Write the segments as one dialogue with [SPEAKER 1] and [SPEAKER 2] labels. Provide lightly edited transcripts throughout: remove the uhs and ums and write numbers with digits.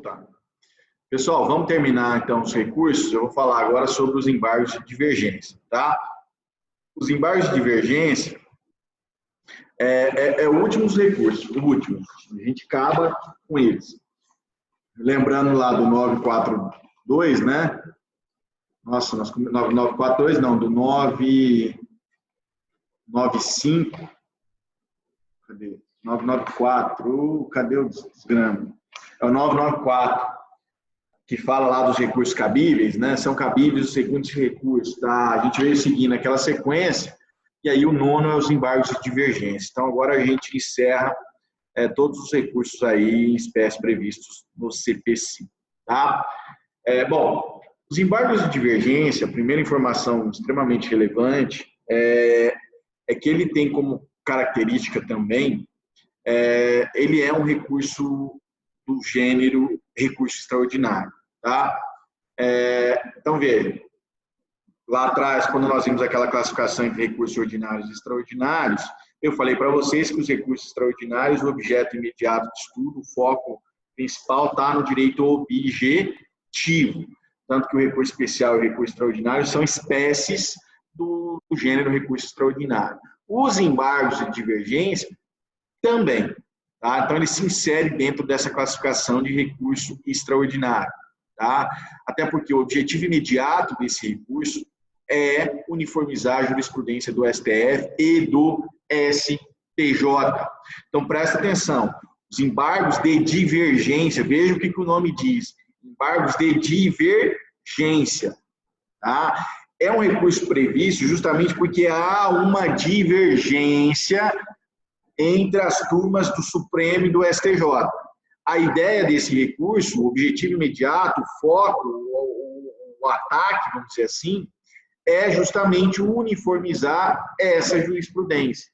[SPEAKER 1] Tá. Pessoal, vamos terminar então os recursos. Eu vou falar agora sobre os embargos de divergência, tá? Os embargos de divergência é o último dos recursos, o último. A gente acaba com eles. Lembrando lá do 942, né? Nossa, nós 942 não, do 995. Cadê? 994. Cadê o desgrama? É o 994. Que fala lá dos recursos cabíveis, né? São cabíveis os seguintes recursos, tá? A gente veio seguindo aquela sequência, e aí o nono é os embargos de divergência. Então, agora a gente encerra todos os recursos aí em espécie previstos no CPC, tá? Bom, os embargos de divergência, a primeira informação extremamente relevante é que ele tem como característica também, ele é um recurso do gênero recurso extraordinário. Tá? Então, veja, lá atrás, quando nós vimos aquela classificação entre recursos ordinários e extraordinários, eu falei para vocês que os recursos extraordinários, o objeto imediato de estudo, o foco principal está no direito objetivo, tanto que o recurso especial e o recurso extraordinário são espécies do gênero recurso extraordinário. Os embargos de divergência também, tá? Então ele se insere dentro dessa classificação de recurso extraordinário. Tá? Até porque o objetivo imediato desse recurso é uniformizar a jurisprudência do STF e do STJ. Então, presta atenção. Os embargos de divergência, veja o que o nome diz. Embargos de divergência. Tá? É um recurso previsto justamente porque há uma divergência entre as turmas do Supremo e do STJ. A ideia desse recurso, o objetivo imediato, o foco, o ataque, vamos dizer assim, é justamente uniformizar essa jurisprudência,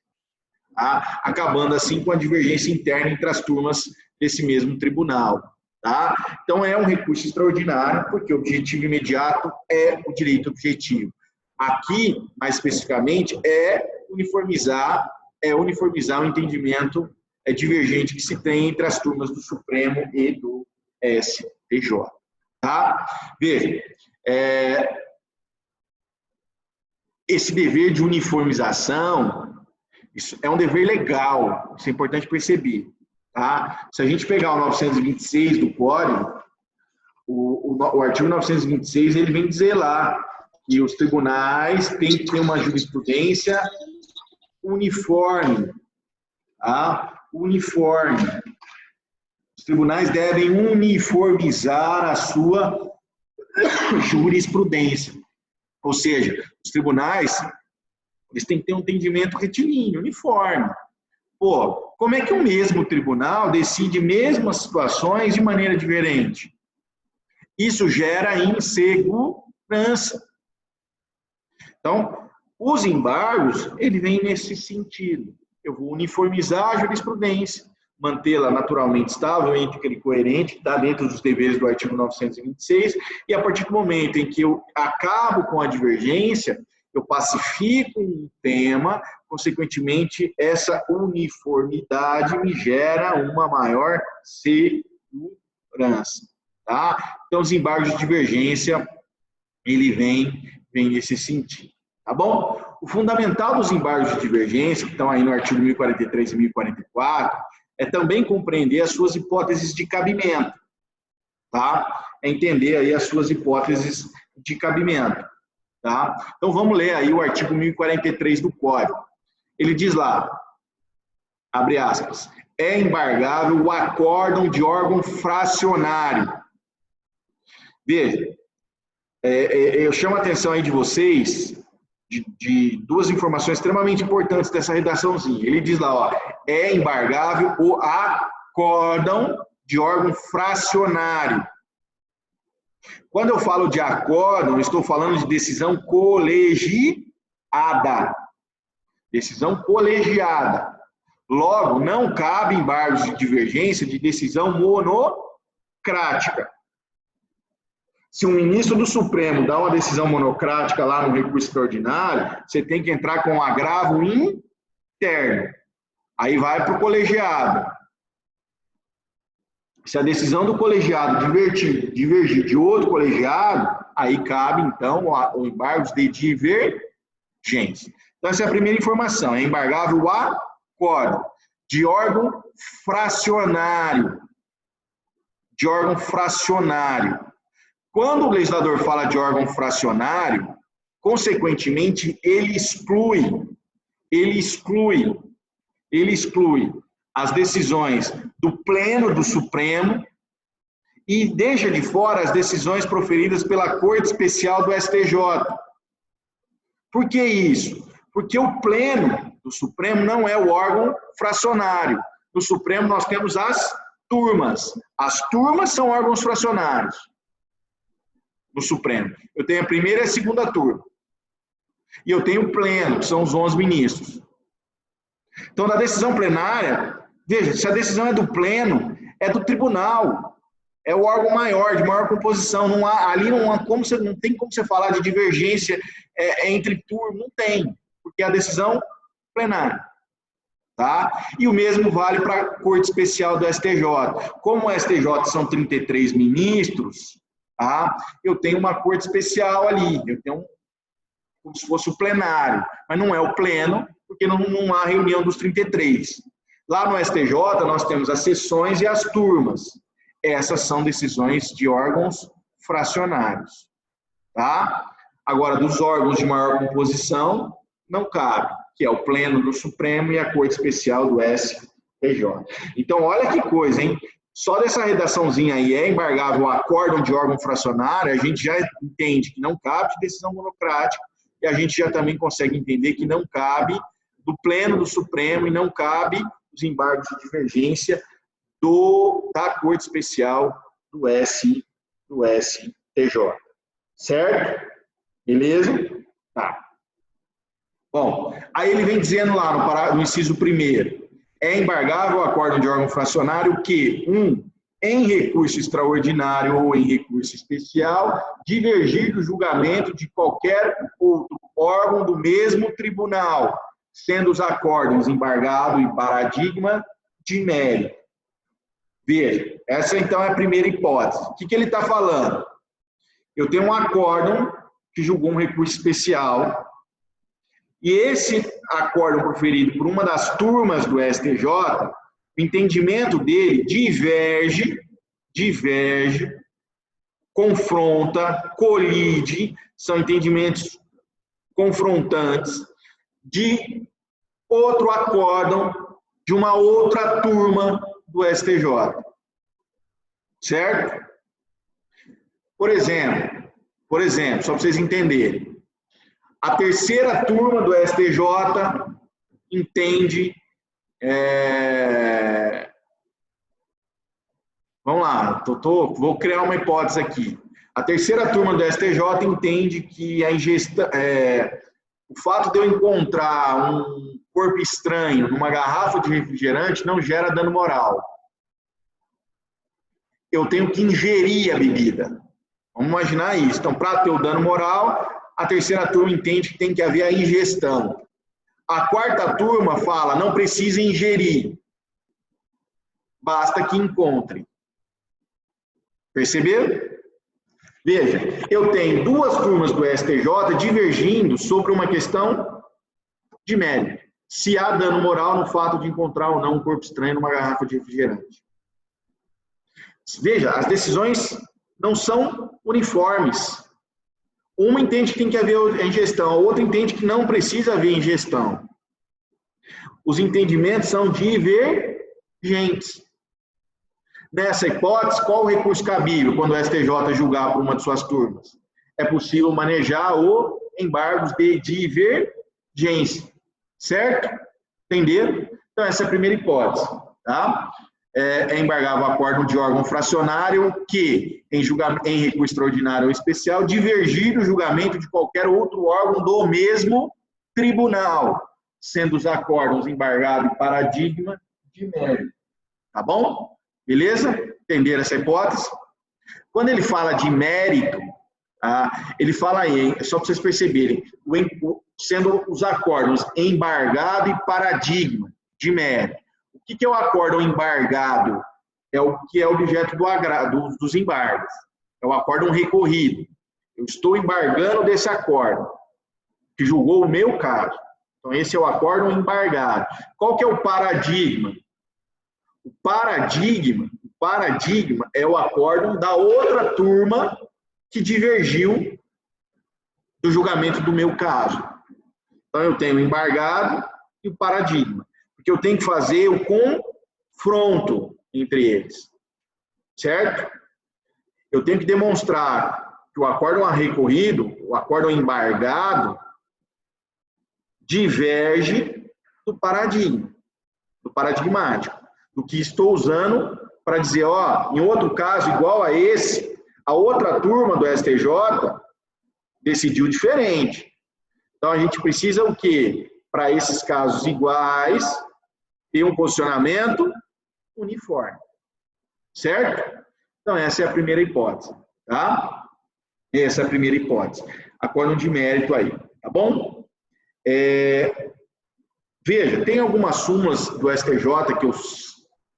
[SPEAKER 1] tá? Acabando assim com a divergência interna entre as turmas desse mesmo tribunal. Tá? Então é um recurso extraordinário, porque o objetivo imediato é o direito objetivo. Aqui, mais especificamente, é uniformizar o entendimento divergente que se tem entre as turmas do Supremo e do STJ. Tá? Veja, esse dever de uniformização, isso é um dever legal, isso é importante perceber. Tá? Se a gente pegar o 926 do Código, o artigo 926, ele vem dizer lá que os tribunais têm que ter uma jurisprudência uniforme. Tá? Uniforme. Os tribunais devem uniformizar a sua jurisprudência. Ou seja, os tribunais eles têm que ter um entendimento retilíneo, uniforme. Pô, como é que o mesmo tribunal decide mesmas situações de maneira diferente? Isso gera insegurança. Então, os embargos, ele vem nesse sentido. Eu vou uniformizar a jurisprudência, mantê-la naturalmente estável, íntegra e coerente, está dentro dos deveres do artigo 926, e a partir do momento em que eu acabo com a divergência, eu pacifico um tema, consequentemente, essa uniformidade me gera uma maior segurança. Tá? Então, os embargos de divergência, ele vem nesse sentido. Tá bom? O fundamental dos embargos de divergência, que estão aí no artigo 1043 e 1044, é também compreender as suas hipóteses de cabimento. Tá? É entender aí as suas hipóteses de cabimento. Tá? Então, vamos ler aí o artigo 1043 do Código. Ele diz lá, abre aspas, é embargável o acórdão de órgão fracionário. Veja, eu chamo a atenção aí de vocês de duas informações extremamente importantes dessa redaçãozinha. Ele diz lá, ó, é embargável o acórdão de órgão fracionário. Quando eu falo de acórdão, estou falando de decisão colegiada. Decisão colegiada. Logo, não cabe embargos de divergência de decisão monocrática. Se um ministro do Supremo dá uma decisão monocrática lá no recurso extraordinário, você tem que entrar com um agravo interno. Aí vai para o colegiado. Se a decisão do colegiado divergir de outro colegiado, aí cabe, então, o embargo de divergência. Então, essa é a primeira informação. É embargável o acordo de órgão fracionário. De órgão fracionário. Quando o legislador fala de órgão fracionário, consequentemente, ele exclui as decisões do Pleno do Supremo e deixa de fora as decisões proferidas pela Corte Especial do STJ. Por que isso? Porque o Pleno do Supremo não é o órgão fracionário. No Supremo nós temos as turmas. As turmas são órgãos fracionários. No Supremo. Eu tenho a primeira e a segunda turma. E eu tenho o Pleno, que são os 11 ministros. Então, na decisão plenária, veja, se a decisão é do Pleno, é do tribunal, é o órgão maior, de maior composição. Ali não tem como você falar de divergência entre turmas, não tem, porque é a decisão plenária. Tá? E o mesmo vale para a Corte Especial do STJ. Como o STJ são 33 ministros, tá? Eu tenho uma Corte Especial ali, eu tenho como se fosse o plenário, mas não é o pleno, porque não há reunião dos 33. Lá no STJ, nós temos as sessões e as turmas. Essas são decisões de órgãos fracionários. Tá? Agora, dos órgãos de maior composição, não cabe, que é o Pleno do Supremo e a Corte Especial do STJ. Então, olha que coisa, hein? Só dessa redaçãozinha aí, é embargável o acórdão de órgão fracionário, a gente já entende que não cabe de decisão monocrática, e a gente já também consegue entender que não cabe do Pleno do Supremo e não cabe os embargos de divergência da Corte Especial do STJ. Certo? Beleza? Tá. Bom, aí ele vem dizendo lá no inciso 1º, é embargável o acórdão de órgão fracionário que, em recurso extraordinário ou em recurso especial, divergir do julgamento de qualquer outro órgão do mesmo tribunal, sendo os acórdãos embargado e paradigma de mérito. Veja, essa então é a primeira hipótese. O que ele está falando? Eu tenho um acórdão que julgou um recurso especial, e esse acórdão proferido por uma das turmas do STJ, o entendimento dele diverge, confronta, colide, são entendimentos confrontantes de outro acórdão de uma outra turma do STJ. Certo? Por exemplo, só para vocês entenderem, a terceira turma do STJ entende... Vamos lá, vou criar uma hipótese aqui. A terceira turma do STJ entende que o fato de eu encontrar um corpo estranho numa garrafa de refrigerante não gera dano moral. Eu tenho que ingerir a bebida. Vamos imaginar isso. Então, para ter o dano moral, a terceira turma entende que tem que haver a ingestão. A quarta turma fala, não precisa ingerir. Basta que encontre. Perceberam? Veja, eu tenho duas turmas do STJ divergindo sobre uma questão de mérito. Se há dano moral no fato de encontrar ou não um corpo estranho numa garrafa de refrigerante. Veja, as decisões não são uniformes. Uma entende que tem que haver a ingestão, a outra entende que não precisa haver ingestão. Os entendimentos são divergentes. Nessa hipótese, qual o recurso cabível quando o STJ julgar por uma de suas turmas? É possível manejar o embargos de divergência. Certo? Entenderam? Então, essa é a primeira hipótese. Tá? É embargável o acórdão de órgão fracionário que, em recurso extraordinário ou especial, divergir do julgamento de qualquer outro órgão do mesmo tribunal, sendo os acórdãos embargado e paradigma de mérito. Tá bom? Beleza? Entenderam essa hipótese? Quando ele fala de mérito, ele fala aí, só para vocês perceberem, sendo os acórdãos embargado e paradigma de mérito. O que é o acórdão embargado? é o que é objeto dos embargos. É o acórdão recorrido. Eu estou embargando desse acórdão, que julgou o meu caso. Então, esse é o acórdão embargado. Qual que é o paradigma? O paradigma é o acórdão da outra turma que divergiu do julgamento do meu caso. Então, eu tenho o embargado e o paradigma. Porque eu tenho que fazer o confronto entre eles. Certo? Eu tenho que demonstrar que o acórdão recorrido, o acórdão embargado, diverge do paradigma, do paradigmático, do que estou usando para dizer, ó, em outro caso igual a esse, a outra turma do STJ decidiu diferente. Então, a gente precisa o quê? Para esses casos iguais, ter um posicionamento uniforme. Certo? Então, essa é a primeira hipótese. Tá? Essa é a primeira hipótese. Acórdão de mérito aí. Tá bom? Veja, tem algumas súmulas do STJ que eu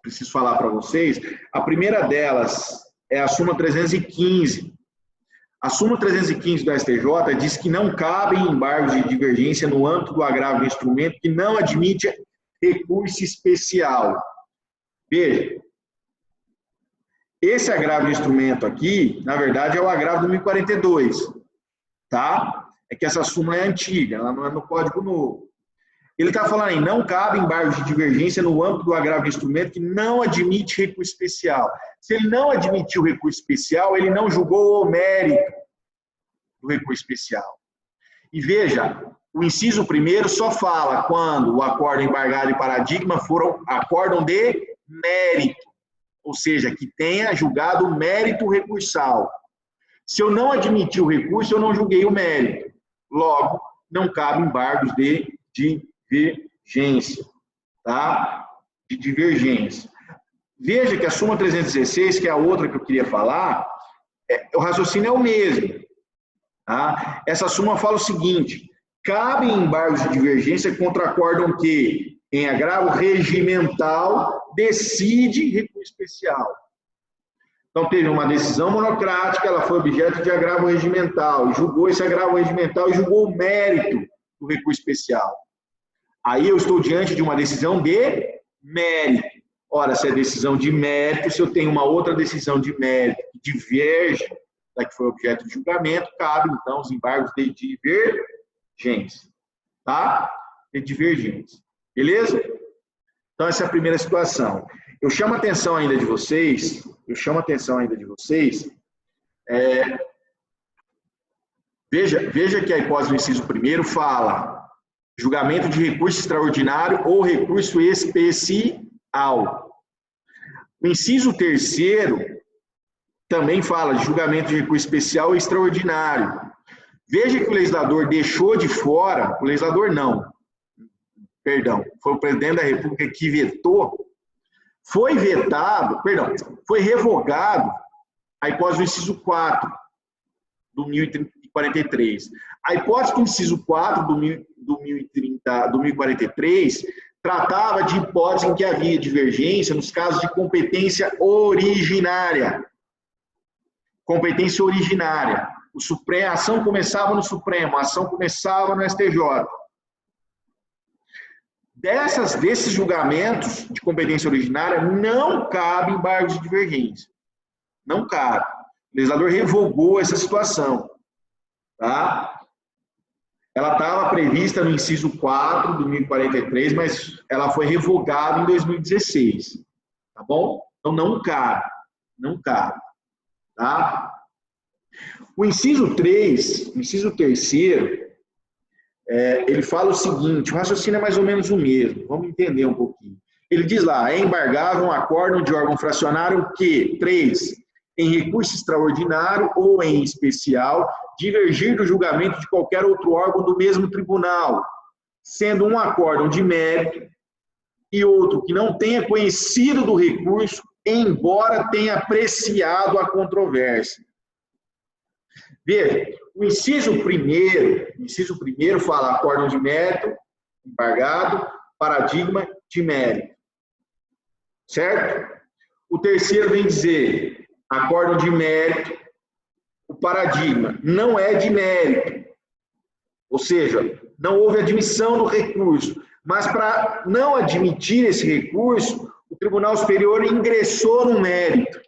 [SPEAKER 1] preciso falar para vocês. A primeira delas é a súmula 315. A súmula 315 do STJ diz que não cabem embargos de divergência no âmbito do agravo do instrumento que não admite recurso especial. Veja, esse agravo do instrumento aqui, na verdade, é o agravo do 1042, tá? É que essa súmula é antiga, ela não é no Código Novo. Ele está falando aí, não cabe embargos de divergência no âmbito do agravo do instrumento que não admite recurso especial. Se ele não admitiu recurso especial, ele não julgou o mérito do recurso especial. E veja, o inciso primeiro só fala quando o acórdão embargado e paradigma foram acórdão de mérito, ou seja, que tenha julgado o mérito recursal. Se eu não admitir o recurso, eu não julguei o mérito. Logo, não cabe embargos de divergência, tá? De divergência. Veja que a súmula 316, que é a outra que eu queria falar, o raciocínio é o mesmo. Tá? Essa súmula fala o seguinte: cabe embargos de divergência contra acórdão que, em agravo regimental, decide recurso especial. Então, teve uma decisão monocrática, ela foi objeto de agravo regimental, julgou esse agravo regimental e julgou o mérito do recurso especial. Aí eu estou diante de uma decisão de mérito. Ora, se é decisão de mérito, se eu tenho uma outra decisão de mérito que diverge da que foi objeto de julgamento, cabe, então, os embargos de divergência. Tá? De divergência. Beleza? Então, essa é a primeira situação. Eu chamo a atenção ainda de vocês, veja que a hipótese do inciso primeiro fala julgamento de recurso extraordinário ou recurso especial. O inciso terceiro também fala de julgamento de recurso especial e extraordinário. Veja que o legislador deixou de fora, o legislador não, perdão, foi o presidente da República que vetou, foi revogado a hipótese do inciso 4 do 1043. A hipótese do inciso 4 do 1043 tratava de hipótese em que havia divergência nos casos de competência originária. Competência originária. A ação começava no Supremo, a ação começava no STJ. Desses julgamentos de competência originária, não cabe embargos de divergência. Não cabe. O legislador revogou essa situação. Tá? Ela estava prevista no inciso 4 do 1043, mas ela foi revogada em 2016. Tá bom? Então, não cabe. Não cabe. Tá? O inciso 3, o inciso terceiro, ele fala o seguinte, o raciocínio é mais ou menos o mesmo, vamos entender um pouquinho. Ele diz lá, é embargável um acórdão de órgão fracionário que, 3, em recurso extraordinário ou em especial, divergir do julgamento de qualquer outro órgão do mesmo tribunal, sendo um acórdão de mérito e outro que não tenha conhecido do recurso, embora tenha apreciado a controvérsia. Veja, o inciso primeiro fala acórdão de mérito, embargado, paradigma de mérito. Certo? O terceiro vem dizer, acórdão de mérito, o paradigma não é de mérito, ou seja, não houve admissão do recurso, mas para não admitir esse recurso, o Tribunal Superior ingressou no mérito.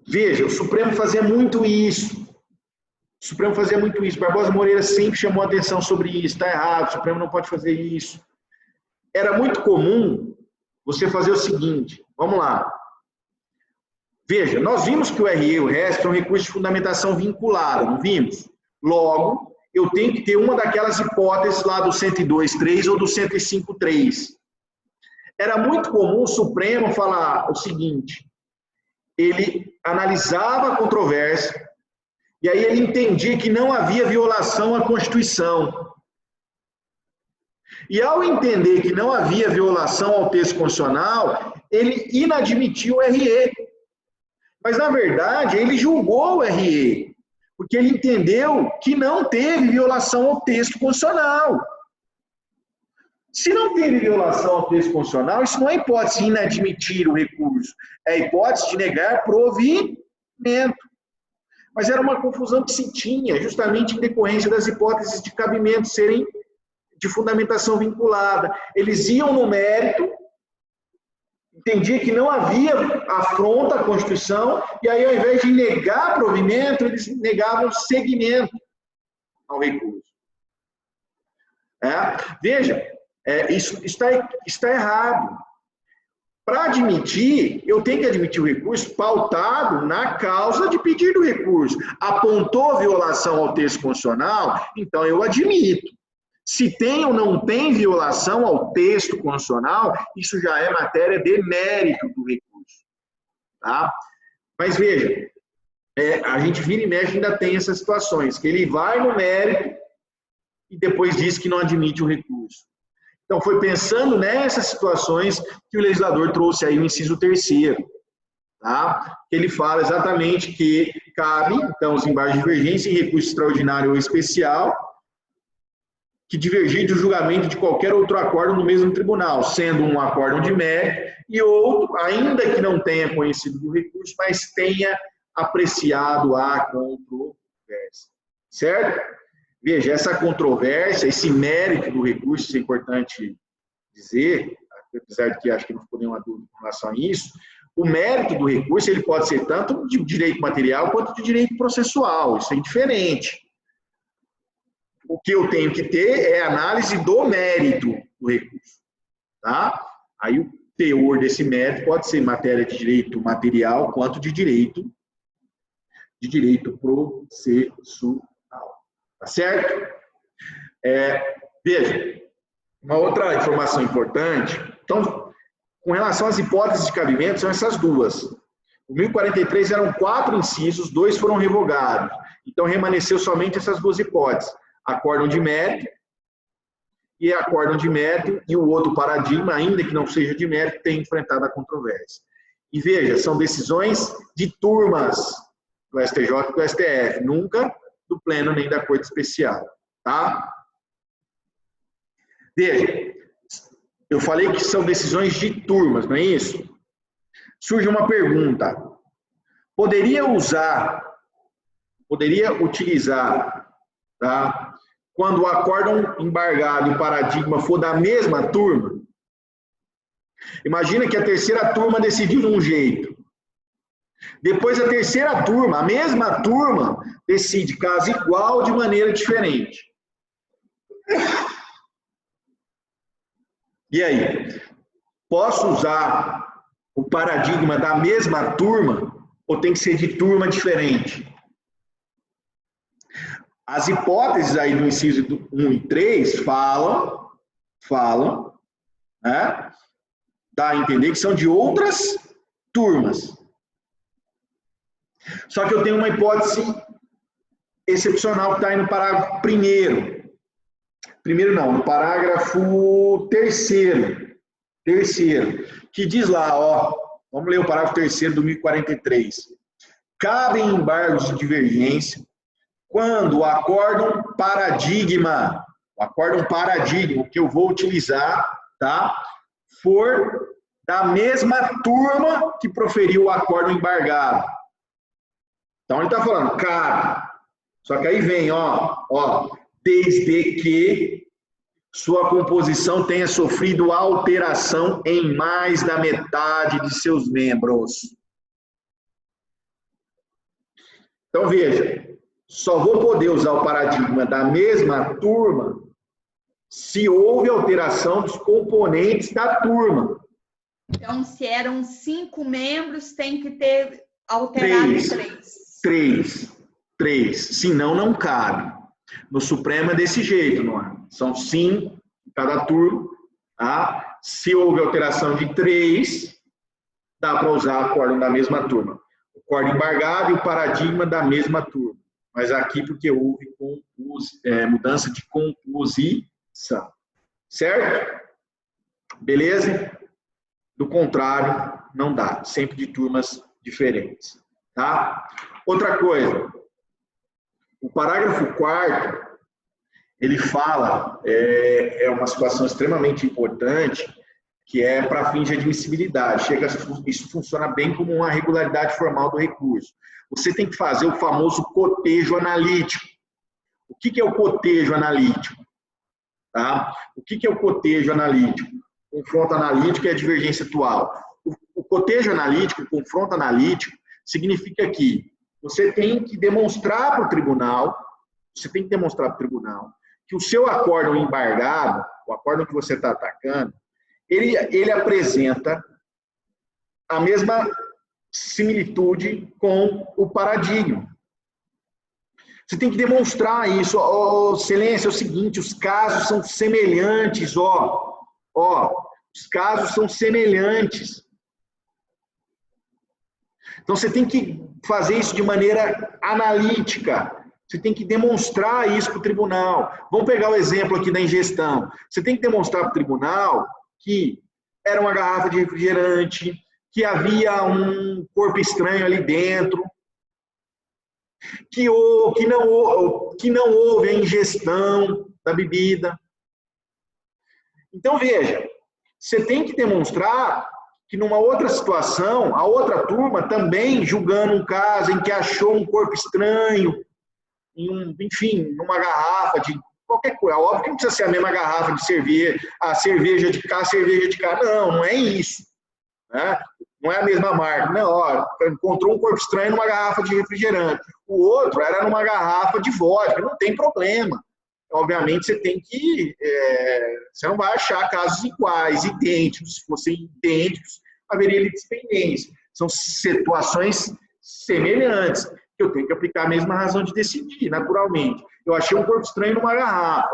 [SPEAKER 1] Veja, o Supremo fazia muito isso. O Supremo fazia muito isso. Barbosa Moreira sempre chamou a atenção sobre isso. Está errado, o Supremo não pode fazer isso. Era muito comum você fazer o seguinte, vamos lá. Veja, nós vimos que o RE e o RESP são recursos de fundamentação vinculada, não vimos? Logo, eu tenho que ter uma daquelas hipóteses lá do 102.3 ou do 105.3. Era muito comum o Supremo falar o seguinte, ele analisava a controvérsia e aí ele entendia que não havia violação à Constituição. E ao entender que não havia violação ao texto constitucional, ele inadmitiu o RE. Mas, na verdade, ele julgou o RE, porque ele entendeu que não teve violação ao texto constitucional. Se não teve violação ao texto constitucional, isso não é hipótese de inadmitir o recurso, é hipótese de negar provimento. Mas era uma confusão que se tinha, justamente em decorrência das hipóteses de cabimento serem de fundamentação vinculada. Eles iam no mérito, entendia que não havia afronta à Constituição, e aí, ao invés de negar provimento, eles negavam seguimento ao recurso. Veja, isso está errado. Para admitir, eu tenho que admitir o recurso pautado na causa de pedir do recurso. Apontou violação ao texto constitucional, então eu admito. Se tem ou não tem violação ao texto constitucional, isso já é matéria de mérito do recurso. Tá? Mas veja, a gente vira e mexe ainda tem essas situações, que ele vai no mérito e depois diz que não admite o recurso. Então, foi pensando nessas situações que o legislador trouxe aí o inciso 3º, tá? Ele fala exatamente que cabe, então, os embargos de divergência em recurso extraordinário ou especial, que divergir do julgamento de qualquer outro acórdão no mesmo tribunal, sendo um acórdão de mérito e outro, ainda que não tenha conhecido do recurso, mas tenha apreciado a controvérsia. Certo? Veja, essa controvérsia, esse mérito do recurso, isso é importante dizer, apesar de que acho que não ficou nenhuma dúvida com relação a isso, o mérito do recurso ele pode ser tanto de direito material quanto de direito processual, isso é indiferente. O que eu tenho que ter é a análise do mérito do recurso. Tá? Aí o teor desse mérito pode ser matéria de direito material quanto de direito processual. Tá certo? Veja, uma outra informação importante. Então, com relação às hipóteses de cabimento, são essas duas. O 1043 eram 4 incisos, 2 foram revogados. Então, remanesceu somente essas duas hipóteses. Acórdão de mérito e acórdão de mérito, e o outro paradigma, ainda que não seja de mérito, tem enfrentado a controvérsia. E veja, são decisões de turmas do STJ e do STF, nunca do pleno nem da Corte Especial, tá? Veja, eu falei que são decisões de turmas, não é isso? Surge uma pergunta. Poderia utilizar, tá? Quando o acórdão embargado e o paradigma for da mesma turma? Imagina que a terceira turma decidiu de um jeito. Depois a terceira turma, a mesma turma, decide caso igual de maneira diferente. E aí? Posso usar o paradigma da mesma turma ou tem que ser de turma diferente? As hipóteses aí do inciso 1 e 3 falam, né? Dá a entender que são de outras turmas. Só que eu tenho uma hipótese excepcional que está aí no parágrafo 1º. Primeiro não, no parágrafo 3º, que diz lá, ó, vamos ler o parágrafo 3º do 1043. Cabem embargos de divergência quando o acórdão paradigma, o que eu vou utilizar tá, for da mesma turma que proferiu o acordo embargado. Então ele está falando, cabe. Só que aí vem, desde que sua composição tenha sofrido alteração em mais da metade de seus membros. Então veja, só vou poder usar o paradigma da mesma turma se houve alteração dos componentes da turma.
[SPEAKER 2] Então, se eram 5 membros, tem que ter alterado
[SPEAKER 1] 3. Senão, não cabe. No Supremo é desse jeito, não é? São 5 em cada turma. Tá? Se houve alteração de 3, dá para usar o acórdão da mesma turma. O acórdão embargado e o paradigma da mesma turma. Mas aqui porque houve mudança de composição. Certo? Beleza? Do contrário, não dá. Sempre de turmas diferentes. Tá? Outra coisa. O parágrafo 4º, ele fala, é uma situação extremamente importante, que é para fins de admissibilidade. Isso funciona bem como uma regularidade formal do recurso. Você tem que fazer o famoso cotejo analítico. O que é o cotejo analítico? Tá? O que é o cotejo analítico? Confronto analítico e a divergência atual. O cotejo analítico, o confronto analítico, significa que você tem que demonstrar para o tribunal, que o seu acórdão embargado, o acórdão que você está atacando, ele apresenta a mesma similitude com o paradigma. Você tem que demonstrar isso. Excelência, é o seguinte, os casos são semelhantes, os casos são semelhantes. Então, você tem que fazer isso de maneira analítica. Você tem que demonstrar isso para o tribunal. Vamos pegar o exemplo aqui da ingestão. Você tem que demonstrar para o tribunal que era uma garrafa de refrigerante, que havia um corpo estranho ali dentro, que não houve a ingestão da bebida. Então, veja, você tem que demonstrar que numa outra situação, a outra turma também julgando um caso em que achou um corpo estranho, numa garrafa de qualquer coisa. Óbvio que não precisa ser a mesma garrafa de cerveja, a cerveja de cá, não é isso. Né? Não é a mesma marca. Não, encontrou um corpo estranho numa garrafa de refrigerante. O outro era numa garrafa de vodka, não tem problema. Obviamente, você tem que... você não vai achar casos iguais, idênticos. Se fossem idênticos, haveria litispendência. São situações semelhantes. Eu tenho que aplicar a mesma razão de decidir, naturalmente. Eu achei um corpo estranho numa garrafa.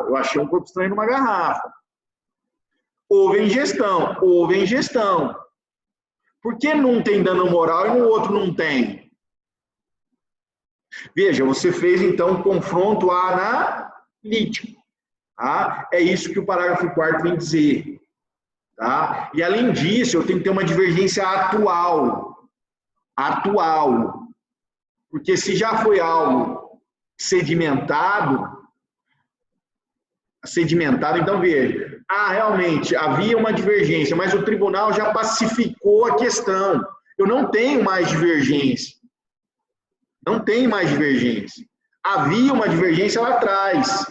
[SPEAKER 1] Houve ingestão. Por que num tem dano moral e no outro não tem? Veja, você fez, então, um confronto analítico. Tá? É isso que o parágrafo 4º vem dizer. Tá? E, além disso, eu tenho que ter uma divergência atual. Porque se já foi algo sedimentado, então veja, realmente havia uma divergência, mas o tribunal já pacificou a questão. Eu não tenho mais divergência. Havia uma divergência lá atrás,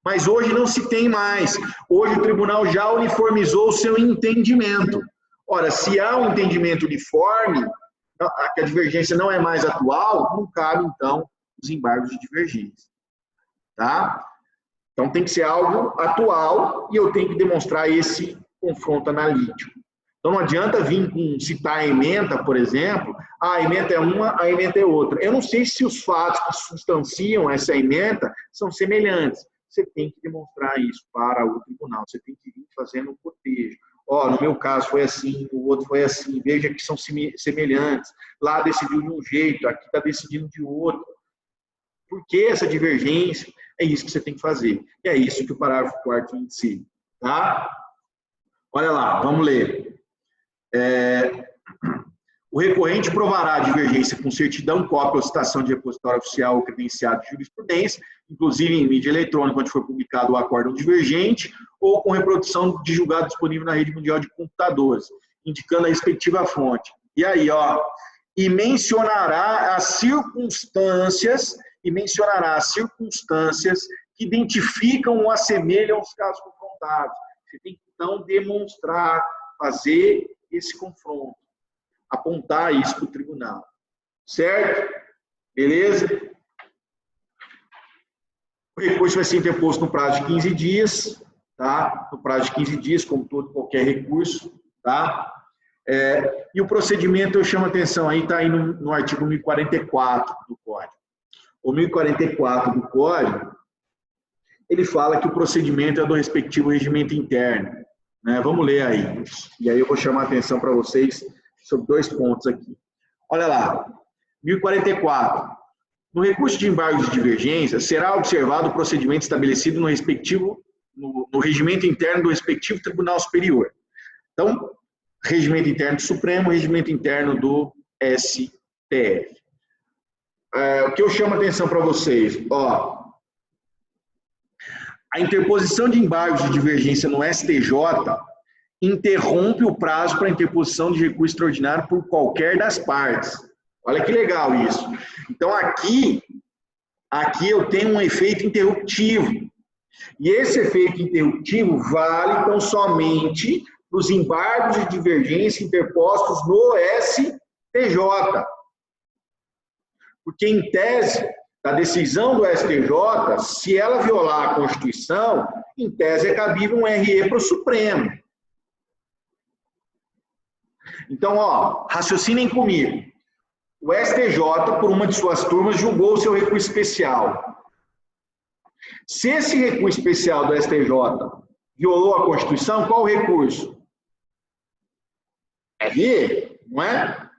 [SPEAKER 1] mas hoje não se tem mais. Hoje o tribunal já uniformizou o seu entendimento. Ora, se há um entendimento uniforme, que a divergência não é mais atual, não cabe, então, os embargos de divergência. Tá? Então, tem que ser algo atual e eu tenho que demonstrar esse confronto analítico. Então, não adianta vir citar a ementa, por exemplo, a ementa é uma, a ementa é outra. Eu não sei se os fatos que substanciam essa ementa são semelhantes. Você tem que demonstrar isso para o tribunal. Você tem que vir fazendo um cotejo. No meu caso foi assim, o outro foi assim. Veja que são semelhantes. Lá decidiu de um jeito, aqui está decidindo de outro. Por que essa divergência? É isso que você tem que fazer. E é isso que o parágrafo 4º ensina. Tá? Olha lá, vamos ler. O recorrente provará a divergência com certidão, cópia ou citação de repositório oficial ou credenciado de jurisprudência, inclusive em mídia eletrônica, onde foi publicado o acórdão divergente, ou com reprodução de julgado disponível na rede mundial de computadores, indicando a respectiva fonte. E aí, ó, e mencionará as circunstâncias que identificam ou assemelham os casos confrontados. Você tem que, então, demonstrar, fazer esse confronto, apontar isso para o tribunal. Certo? Beleza? O recurso vai ser interposto no prazo de 15 dias, tá? No prazo de 15 dias, como qualquer recurso, tá? E o procedimento, eu chamo a atenção aí, está aí no artigo 1044 do Código. O 1044 do Código, ele fala que o procedimento é do respectivo regimento interno, né? Vamos ler aí. E aí eu vou chamar a atenção para vocês sobre 2 pontos aqui. Olha lá, 1044. No recurso de embargo de divergência, será observado o procedimento estabelecido no regimento interno do respectivo Tribunal Superior. Então, regimento interno do Supremo, regimento interno do STF. O que eu chamo a atenção para vocês, ó, a interposição de embargos de divergência no STJ interrompe o prazo para interposição de recurso extraordinário por qualquer das partes. Olha que legal isso. Então, aqui eu tenho um efeito interruptivo. E esse efeito interruptivo vale, então, somente para os embargos de divergência interpostos no STJ. Porque, em tese, da decisão do STJ, se ela violar a Constituição, em tese é cabível um RE para o Supremo. Então, ó, raciocinem comigo. O STJ, por uma de suas turmas, julgou o seu recurso especial. Se esse recurso especial do STJ violou a Constituição, qual o recurso? RE, não é?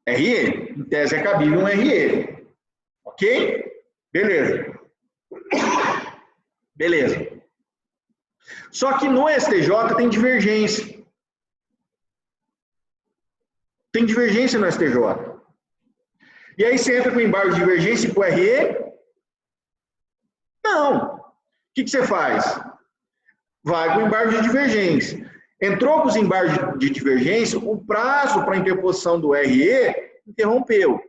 [SPEAKER 1] RE, em tese é cabível um RE. Ok? Beleza. Beleza. Só que no STJ tem divergência. Tem divergência no STJ. E aí você entra com embargo de divergência e com RE? Não. O que você faz? Vai com embargo de divergência. Entrou com os embargos de divergência, o prazo para interposição do RE interrompeu.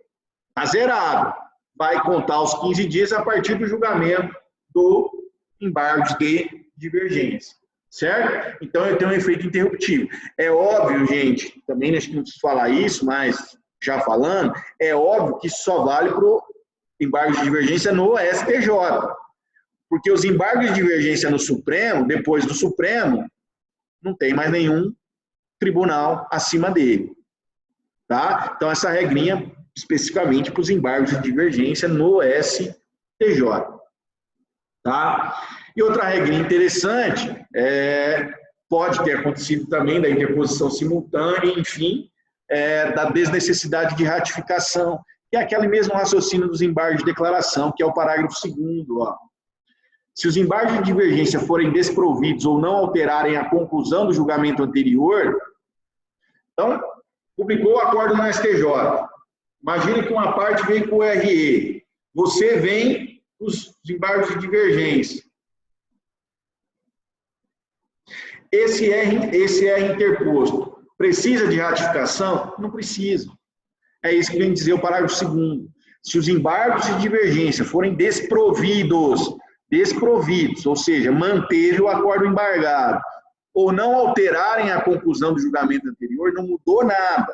[SPEAKER 1] Está zerado. Vai contar os 15 dias a partir do julgamento do embargo de divergência. Certo? Então, eu tenho um efeito interruptivo. É óbvio, gente, também acho que não preciso falar isso, mas já falando, é óbvio que isso só vale para o embargo de divergência no STJ. Porque os embargos de divergência no Supremo, depois do Supremo, não tem mais nenhum tribunal acima dele. Tá? Então, essa regrinha especificamente para os embargos de divergência no STJ. Tá? E outra regrinha interessante, pode ter acontecido também da interposição simultânea, enfim, da desnecessidade de ratificação, que é aquele mesmo raciocínio dos embargos de declaração, que é o parágrafo 2º, ó. Se os embargos de divergência forem desprovidos ou não alterarem a conclusão do julgamento anterior, então, publicou o acordo no STJ. Imagina que uma parte vem com o RE, você vem com os embargos de divergência. Esse R interposto precisa de ratificação? Não precisa. É isso que vem dizer o parágrafo 2º. Se os embargos de divergência forem desprovidos, ou seja, manteve o acordo embargado, ou não alterarem a conclusão do julgamento anterior, não mudou nada.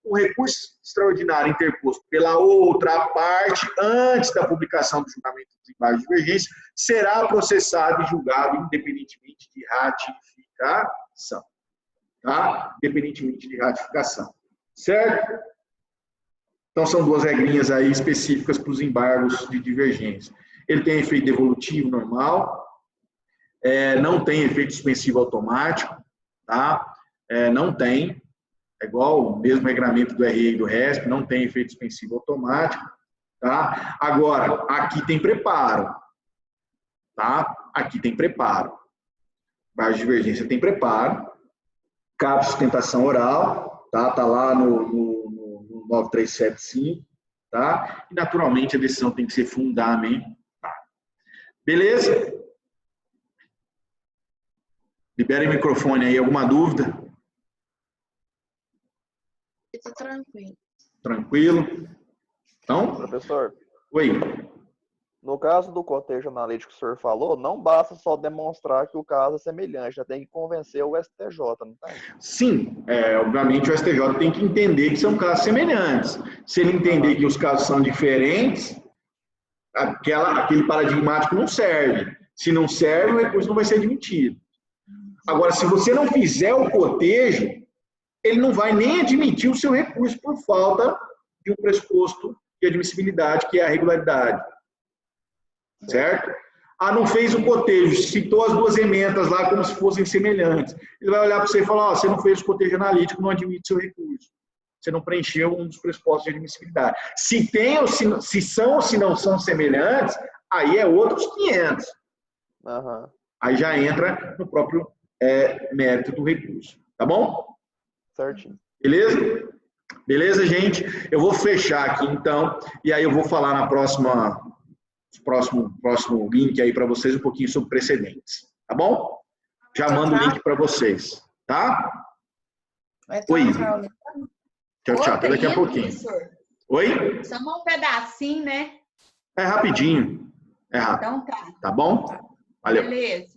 [SPEAKER 1] O recurso extraordinário interposto pela outra parte, antes da publicação do julgamento dos embargos de divergência, será processado e julgado independentemente de ratificação. Tá? Independentemente de ratificação. Certo? Então, são 2 regrinhas aí específicas para os embargos de divergência. Ele tem efeito devolutivo normal, não tem efeito suspensivo automático, tá? Não tem, é igual o mesmo regramento do RE e do RESP, não tem efeito suspensivo automático, tá? Agora, aqui tem preparo, tá? Aqui tem preparo. Embargo de divergência tem preparo, cabe sustentação oral, tá? Tá lá no 9375, tá? E, naturalmente, a decisão tem que ser fundamental. Beleza? Libera o microfone aí. Alguma dúvida?
[SPEAKER 3] Estou tranquilo.
[SPEAKER 1] Tranquilo? Então?
[SPEAKER 4] Professor,
[SPEAKER 1] Oi.
[SPEAKER 4] no caso do cotejo analítico que o senhor falou, não basta só demonstrar que o caso é semelhante, já tem que convencer o STJ, não tem?
[SPEAKER 1] Sim, obviamente o STJ tem que entender que são casos semelhantes. Se ele entender que os casos são diferentes, aquele paradigmático não serve. Se não serve, o recurso não vai ser admitido. Agora, se você não fizer o cotejo, ele não vai nem admitir o seu recurso por falta de um pressuposto de admissibilidade, que é a regularidade. Certo? Não fez o cotejo, citou as duas emendas lá como se fossem semelhantes. Ele vai olhar para você e falar, você não fez o cotejo analítico, não admite seu recurso. Você não preencheu um dos pressupostos de admissibilidade. Se são ou se não são semelhantes, aí é outros 500.
[SPEAKER 4] Uhum.
[SPEAKER 1] Aí já entra no próprio mérito do recurso. Tá bom?
[SPEAKER 4] Certinho.
[SPEAKER 1] Beleza? Beleza, gente? Eu vou fechar aqui, então, e aí eu vou falar na próximo link aí para vocês um pouquinho sobre precedentes. Tá bom? Já mando o link para vocês. Tá? Oi. Tchau, tchau. Até daqui a pouquinho. Oi?
[SPEAKER 2] Só um pedacinho, né?
[SPEAKER 1] É rapidinho. É rápido.
[SPEAKER 2] Então tá.
[SPEAKER 1] Tá bom? Valeu.
[SPEAKER 2] Beleza.